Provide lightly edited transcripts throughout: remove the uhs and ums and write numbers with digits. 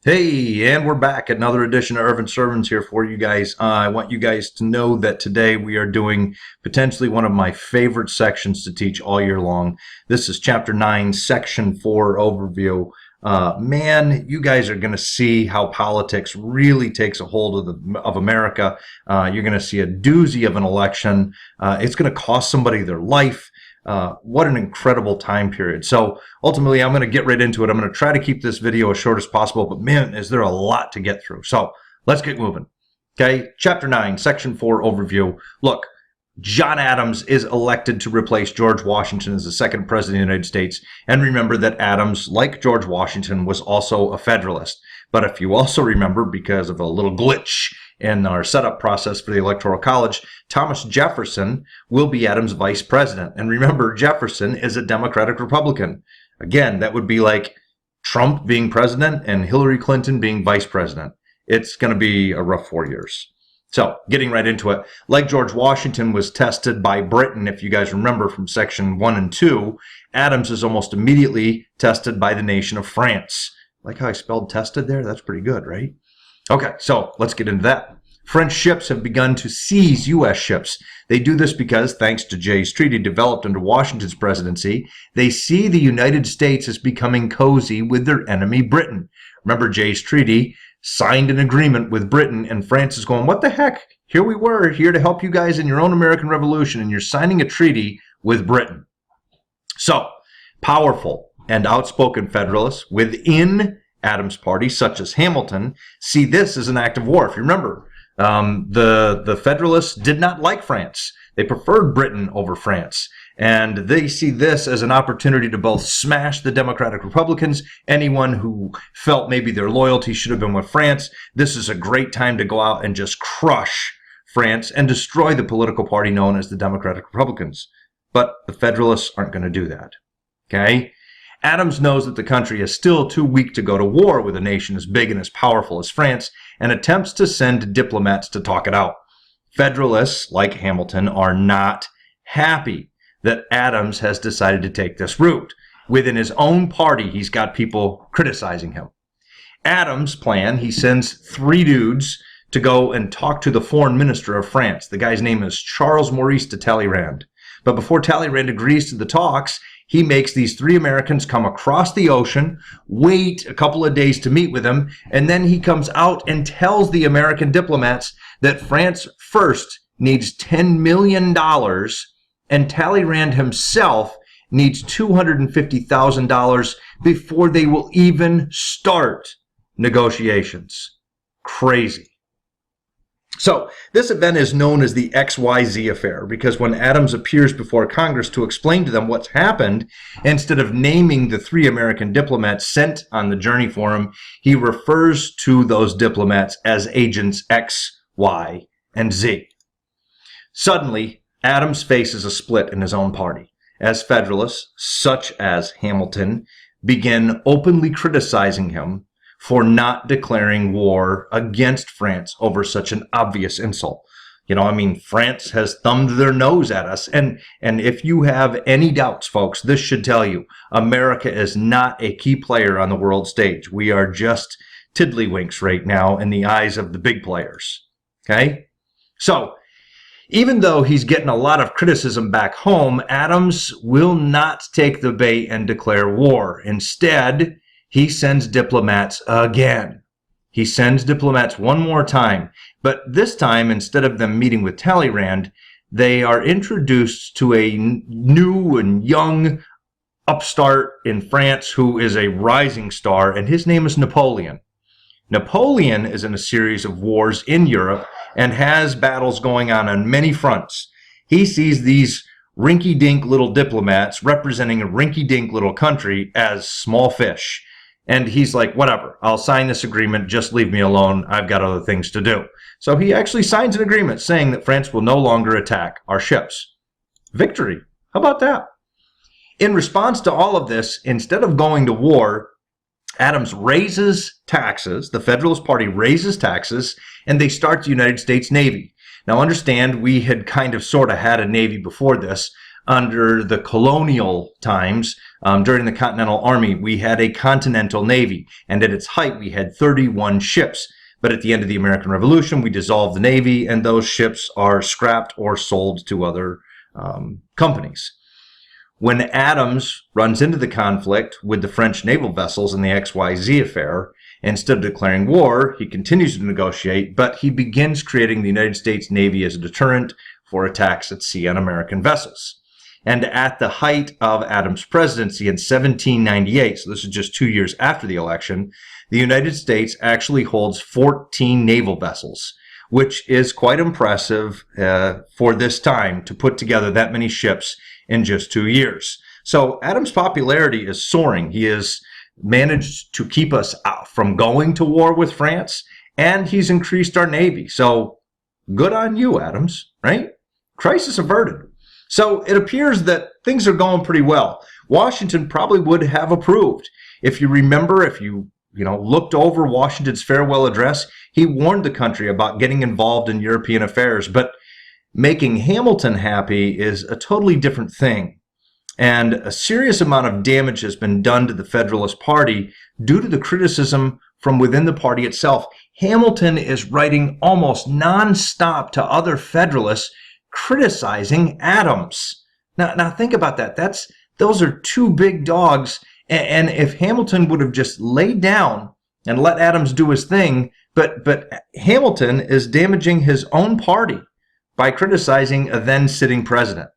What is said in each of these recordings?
Hey, and we're back. Another edition of Irvine Sermons here for you guys. I want you guys to know that today we are doing potentially one of my favorite sections to teach all year long. This is Chapter 9, Section 4 overview. Man, you guys are going to see how politics really takes a hold of America. You're going to see a doozy of an election. It's going to cost somebody their life. What an incredible time period. So ultimately, I'm going to get right into it. I'm going to try to keep this video as short as possible, but man, is there a lot to get through. So let's get moving. Okay, Chapter 9, Section 4 overview. Look, John Adams is elected to replace George Washington as the second president of the United States. And remember that Adams, like George Washington, was also a Federalist. But if you also remember, because of a little glitch in our setup process for the Electoral College, Thomas Jefferson will be Adams' vice president. And remember, Jefferson is a Democratic Republican. Again, that would be like Trump being president and Hillary Clinton being vice president. It's going to be a rough 4 years. So, getting right into it, like George Washington was tested by Britain, if you guys remember from Section 1 and 2, Adams is almost immediately tested by the nation of France. Like how I spelled tested there? That's pretty good, right? Okay, so let's get into that. French ships have begun to seize U.S. ships. They do this because, thanks to Jay's Treaty developed under Washington's presidency, they see the United States as becoming cozy with their enemy Britain. Remember, Jay's Treaty signed an agreement with Britain, and France is going, what the heck? Here we were, here to help you guys in your own American Revolution, and you're signing a treaty with Britain. So, powerful and outspoken Federalists within Adams' party, such as Hamilton, see this as an act of war. If you remember, the Federalists did not like France. They preferred Britain over France. And they see this as an opportunity to both smash the Democratic Republicans, anyone who felt maybe their loyalty should have been with France. This is a great time to go out and just crush France and destroy the political party known as the Democratic Republicans. But the Federalists aren't going to do that. Okay? Adams knows that the country is still too weak to go to war with a nation as big and as powerful as France, and attempts to send diplomats to talk it out. Federalists, like Hamilton, are not happy that Adams has decided to take this route. Within his own party, he's got people criticizing him. Adams' plan, he sends 3 dudes to go and talk to the foreign minister of France. The guy's name is Charles Maurice de Talleyrand. But before Talleyrand agrees to the talks, he makes these 3 Americans come across the ocean, wait a couple of days to meet with him, and then he comes out and tells the American diplomats that France first needs $10 million, and Talleyrand himself needs $250,000 before they will even start negotiations. Crazy. So, this event is known as the XYZ Affair because when Adams appears before Congress to explain to them what's happened, instead of naming the 3 American diplomats sent on the journey for him, he refers to those diplomats as agents X, Y, and Z. Suddenly, Adams faces a split in his own party, as Federalists, such as Hamilton, begin openly criticizing him for not declaring war against France over such an obvious insult. You know, I mean, France has thumbed their nose at us. And if you have any doubts, folks, this should tell you, America is not a key player on the world stage. We are just tiddlywinks right now in the eyes of the big players. Okay? So, even though he's getting a lot of criticism back home, Adams will not take the bait and declare war. Instead, he sends diplomats again. He sends diplomats one more time, but this time, instead of them meeting with Talleyrand, they are introduced to a new and young upstart in France who is a rising star, and his name is Napoleon. Napoleon is in a series of wars in Europe and has battles going on many fronts. He sees these rinky-dink little diplomats representing a rinky-dink little country as small fish. And he's like, whatever, I'll sign this agreement, just leave me alone, I've got other things to do. So he actually signs an agreement saying that France will no longer attack our ships. Victory. How about that? In response to all of this, instead of going to war, Adams raises taxes, the Federalist Party raises taxes, and they start the United States Navy. Now understand, we had kind of sort of had a Navy before this. under the colonial times, during the Continental Army, we had a Continental Navy, and at its height, we had 31 ships. But at the end of the American Revolution, we dissolved the Navy, and those ships are scrapped or sold to other companies. When Adams runs into the conflict with the French naval vessels in the XYZ Affair, instead of declaring war, he continues to negotiate, but he begins creating the United States Navy as a deterrent for attacks at sea on American vessels. And at the height of Adams' presidency in 1798, so this is just 2 years after the election, the United States actually holds 14 naval vessels, which is quite impressive for this time to put together that many ships in just 2 years. So Adams' popularity is soaring. He has managed to keep us out from going to war with France, and he's increased our Navy. So good on you, Adams, right? Crisis averted. So it appears that things are going pretty well. Washington probably would have approved. If you remember, if you looked over Washington's farewell address, he warned the country about getting involved in European affairs, but making Hamilton happy is a totally different thing. And a serious amount of damage has been done to the Federalist Party due to the criticism from within the party itself. Hamilton is writing almost nonstop to other Federalists criticizing Adams. Now think about that. Those are two big dogs. And if Hamilton would have just laid down and let Adams do his thing, but Hamilton is damaging his own party by criticizing a then sitting president.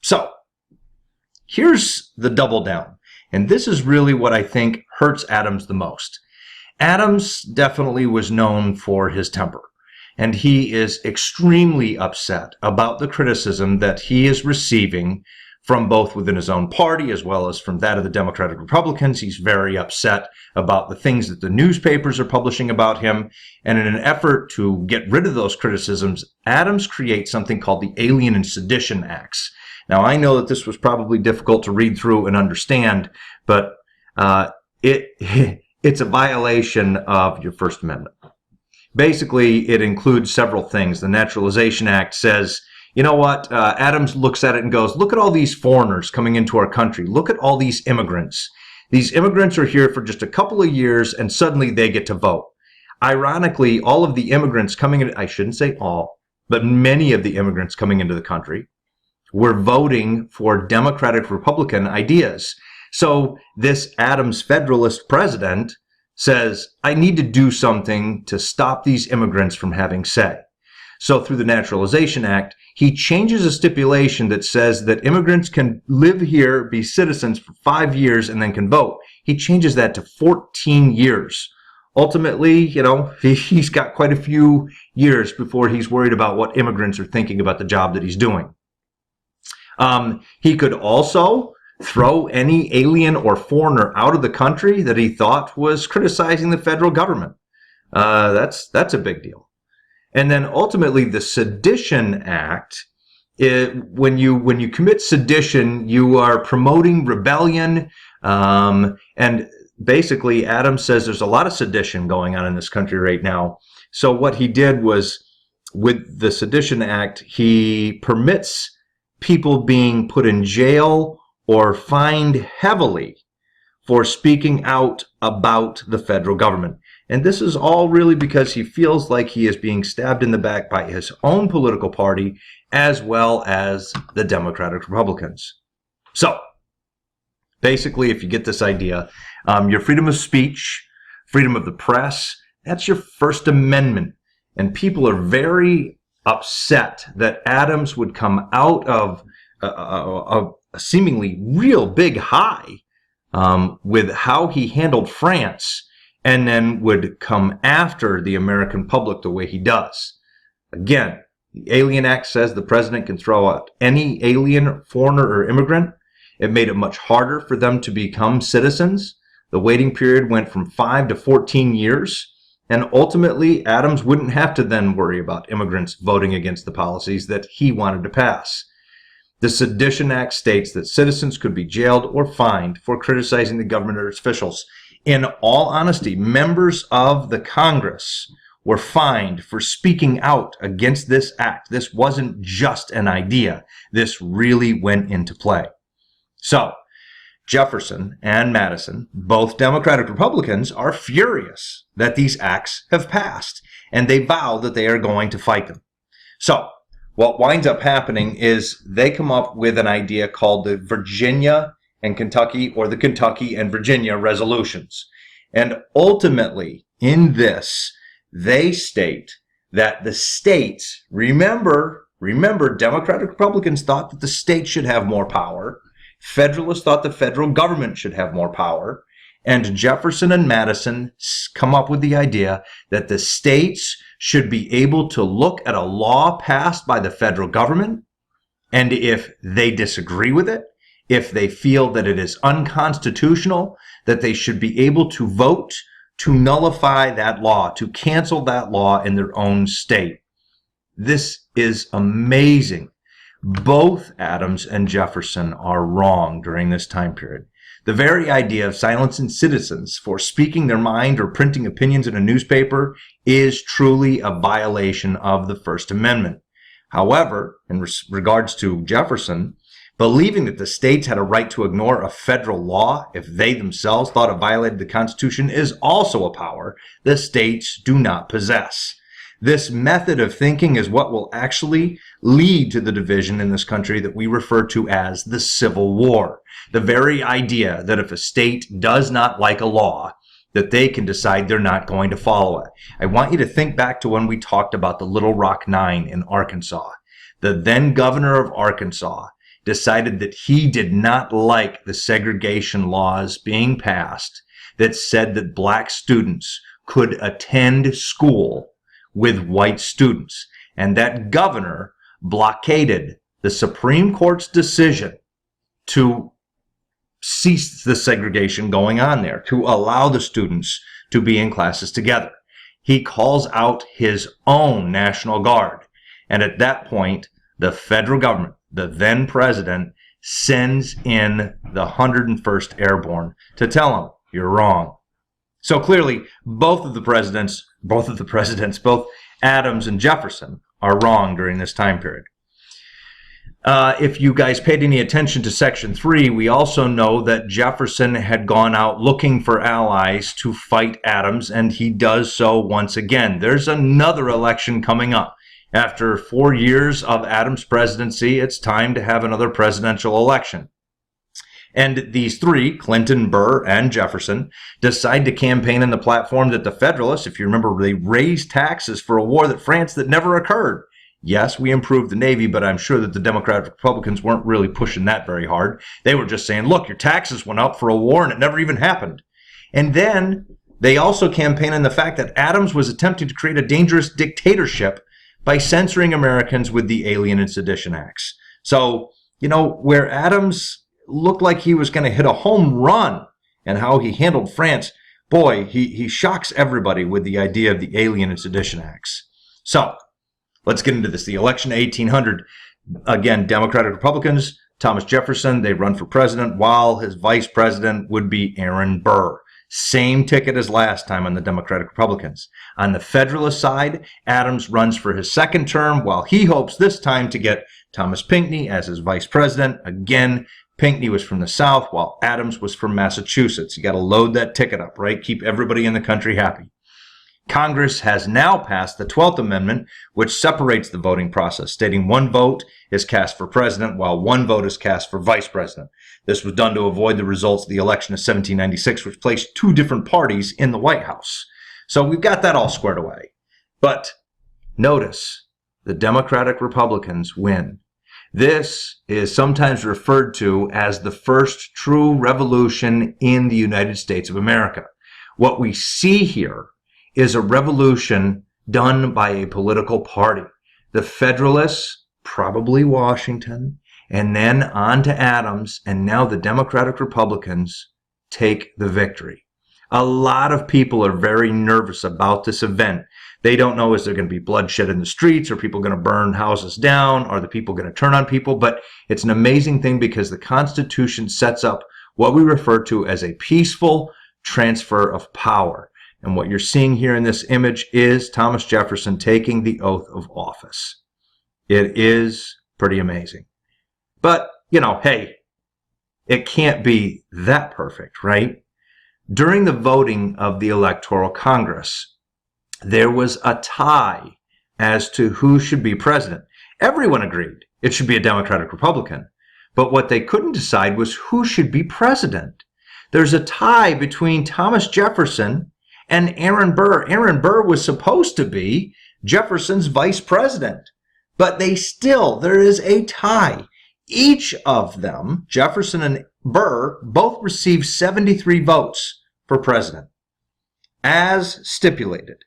So here's the double down. And this is really what I think hurts Adams the most. Adams definitely was known for his temper. And he is extremely upset about the criticism that he is receiving from both within his own party as well as from that of the Democratic Republicans. He's very upset about the things that the newspapers are publishing about him. And in an effort to get rid of those criticisms, Adams creates something called the Alien and Sedition Acts. Now, I know that this was probably difficult to read through and understand, but it's a violation of your First Amendment. Basically, it includes several things. The Naturalization Act says, you know what? Adams looks at it and goes, look at all these foreigners coming into our country. Look at all these immigrants. These immigrants are here for just a couple of years, and suddenly they get to vote. Ironically, all of the immigrants coming in, I shouldn't say all, but many of the immigrants coming into the country were voting for Democratic Republican ideas. So this Adams Federalist president says, I need to do something to stop these immigrants from having say. So through the Naturalization Act, he changes a stipulation that says that immigrants can live here, be citizens for 5 years, and then can vote. He changes that to 14 years. Ultimately, he's got quite a few years before he's worried about what immigrants are thinking about the job that he's doing. He could also throw any alien or foreigner out of the country that he thought was criticizing the federal government. That's a big deal. And then ultimately, the Sedition Act, when you commit sedition, you are promoting rebellion. And basically, Adams says there's a lot of sedition going on in this country right now. So what he did was, with the Sedition Act, he permits people being put in jail or fined heavily for speaking out about the federal government. And this is all really because he feels like he is being stabbed in the back by his own political party as well as the Democratic Republicans. So, basically, if you get this idea, your freedom of speech, freedom of the press, that's your First Amendment. And people are very upset that Adams would come out of a seemingly real big high with how he handled France, and then would come after the American public the way he does. Again, the Alien Act says the president can throw out any alien, foreigner, or immigrant. It made it much harder for them to become citizens. The waiting period went from 5 to 14 years. And ultimately, Adams wouldn't have to then worry about immigrants voting against the policies that he wanted to pass. The Sedition Act states that citizens could be jailed or fined for criticizing the government or its officials. In all honesty, members of the Congress were fined for speaking out against this act. This wasn't just an idea. This really went into play. So, Jefferson and Madison, both Democratic Republicans, are furious that these acts have passed, and they vow that they are going to fight them. So, what winds up happening is they come up with an idea called the Virginia and Kentucky, or the Kentucky and Virginia resolutions. And ultimately, in this, they state that the states, remember, Democratic Republicans thought that the states should have more power. Federalists thought the federal government should have more power. And Jefferson and Madison come up with the idea that the states should be able to look at a law passed by the federal government, and if they disagree with it, if they feel that it is unconstitutional, that they should be able to vote to nullify that law, to cancel that law in their own state. This is amazing. Both Adams and Jefferson are wrong during this time period. The very idea of silencing citizens for speaking their mind or printing opinions in a newspaper is truly a violation of the First Amendment. However, in regards to Jefferson, believing that the states had a right to ignore a federal law if they themselves thought it violated the Constitution is also a power the states do not possess. This method of thinking is what will actually lead to the division in this country that we refer to as the Civil War. The very idea that if a state does not like a law, that they can decide they're not going to follow it. I want you to think back to when we talked about the Little Rock Nine in Arkansas. The then governor of Arkansas decided that he did not like the segregation laws being passed that said that black students could attend school with white students. And that governor blockaded the Supreme Court's decision to cease the segregation going on there, to allow the students to be in classes together. He calls out his own National Guard. And at that point, the federal government, the then president, sends in the 101st Airborne to tell him, you're wrong. So clearly, both Adams and Jefferson are wrong during this time period. If you guys paid any attention to Section 3, we also know that Jefferson had gone out looking for allies to fight Adams, and he does so once again. There's another election coming up. After 4 years of Adams' presidency, it's time to have another presidential election. And these three, Clinton, Burr, and Jefferson, decide to campaign on the platform that the Federalists, if you remember, they raised taxes for a war that France that never occurred. Yes, we improved the Navy, but I'm sure that the Democratic Republicans weren't really pushing that very hard. They were just saying, look, your taxes went up for a war and it never even happened. And then they also campaigned on the fact that Adams was attempting to create a dangerous dictatorship by censoring Americans with the Alien and Sedition Acts. So, where Adams looked like he was going to hit a home run and how he handled France, boy, he shocks everybody with the idea of the Alien and Sedition Acts. So, let's get into this. The election of 1800, again, Democratic Republicans, Thomas Jefferson, they run for president, while his vice president would be Aaron Burr. Same ticket as last time on the Democratic Republicans. On the Federalist side, Adams runs for his second term, while he hopes this time to get Thomas Pinckney as his vice president. Again, Pinckney was from the South, while Adams was from Massachusetts. You got to load that ticket up, right? Keep everybody in the country happy. Congress has now passed the 12th Amendment, which separates the voting process, stating one vote is cast for president, while one vote is cast for vice president. This was done to avoid the results of the election of 1796, which placed two different parties in the White House. So we've got that all squared away. But notice, the Democratic Republicans win. This is sometimes referred to as the first true revolution in the United States of America. What we see here is a revolution done by a political party. The Federalists, probably Washington, and then on to Adams, and now the Democratic Republicans take the victory. A lot of people are very nervous about this event. They don't know, is there going to be bloodshed in the streets? Are people going to burn houses down? Are the people going to turn on people? But it's an amazing thing because the Constitution sets up what we refer to as a peaceful transfer of power. And what you're seeing here in this image is Thomas Jefferson taking the oath of office. It is pretty amazing. But, you know, hey, it can't be that perfect, right? During the voting of the Electoral Congress, there was a tie as to who should be president. Everyone agreed it should be a Democratic Republican. But what they couldn't decide was who should be president. There's a tie between Thomas Jefferson and Aaron Burr. Aaron Burr was supposed to be Jefferson's vice president. But there is a tie. Each of them, Jefferson and Burr, both received 73 votes for president. As stipulated,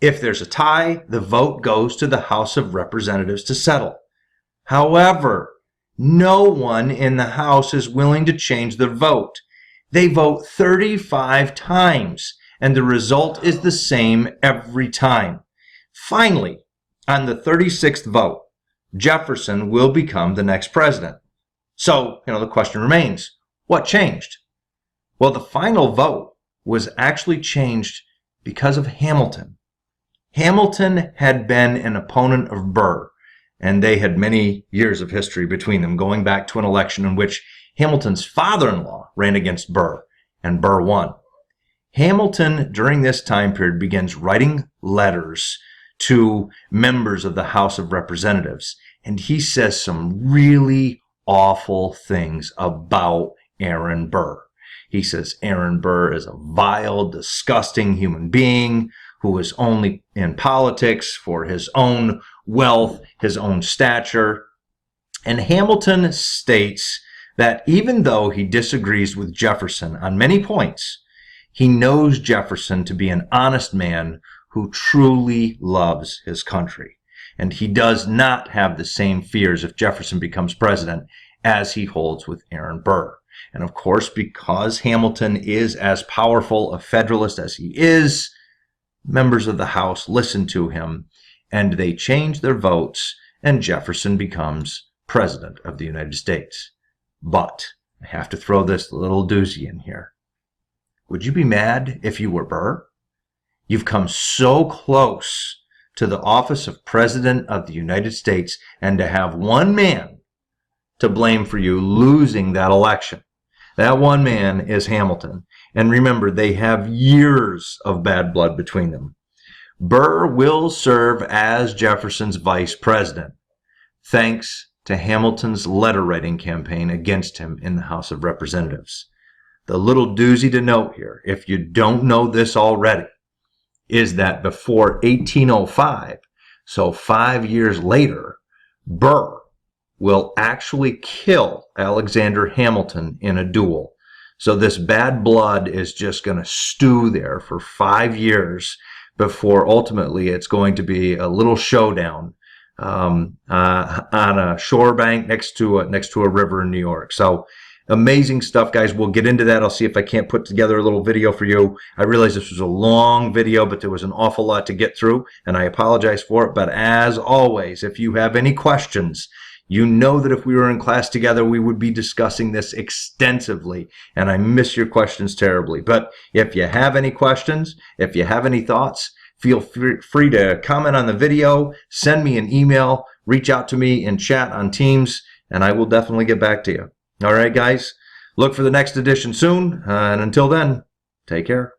if there's a tie, the vote goes to the House of Representatives to settle. However, no one in the House is willing to change their vote. They vote 35 times, and the result is the same every time. Finally, on the 36th vote, Jefferson will become the next president. So, the question remains, what changed? Well, the final vote was actually changed because of Hamilton. Hamilton had been an opponent of Burr, and they had many years of history between them, going back to an election in which Hamilton's father-in-law ran against Burr, and Burr won. Hamilton, during this time period, begins writing letters to members of the House of Representatives, and he says some really awful things about Aaron Burr. He says Aaron Burr is a vile, disgusting human being who is only in politics for his own wealth, his own stature. And Hamilton states that even though he disagrees with Jefferson on many points, he knows Jefferson to be an honest man who truly loves his country. And he does not have the same fears if Jefferson becomes president as he holds with Aaron Burr. And of course, because Hamilton is as powerful a Federalist as he is, members of the House listen to him, and they change their votes, and Jefferson becomes president of the United States. But I have to throw this little doozy in here. Would you be mad if you were Burr? You've come so close to the office of President of the United States, and to have one man to blame for you losing that election. That one man is Hamilton. And remember, they have years of bad blood between them. Burr will serve as Jefferson's vice president, thanks to Hamilton's letter-writing campaign against him in the House of Representatives. The little doozy to note here, if you don't know this already, is that before 1805, so 5 years later, Burr will actually kill Alexander Hamilton in a duel. So this bad blood is just going to stew there for 5 years before ultimately it's going to be a little showdown on a shore bank next to a river in New York. So amazing stuff, guys. We'll get into that. I'll see if I can't put together a little video for you. I realize this was a long video, but there was an awful lot to get through, and I apologize for it. But as always, if you have any questions, you know that if we were in class together, we would be discussing this extensively, and I miss your questions terribly. But if you have any questions, if you have any thoughts, feel free to comment on the video, send me an email, reach out to me in chat on Teams, and I will definitely get back to you. All right, guys, look for the next edition soon, and until then, take care.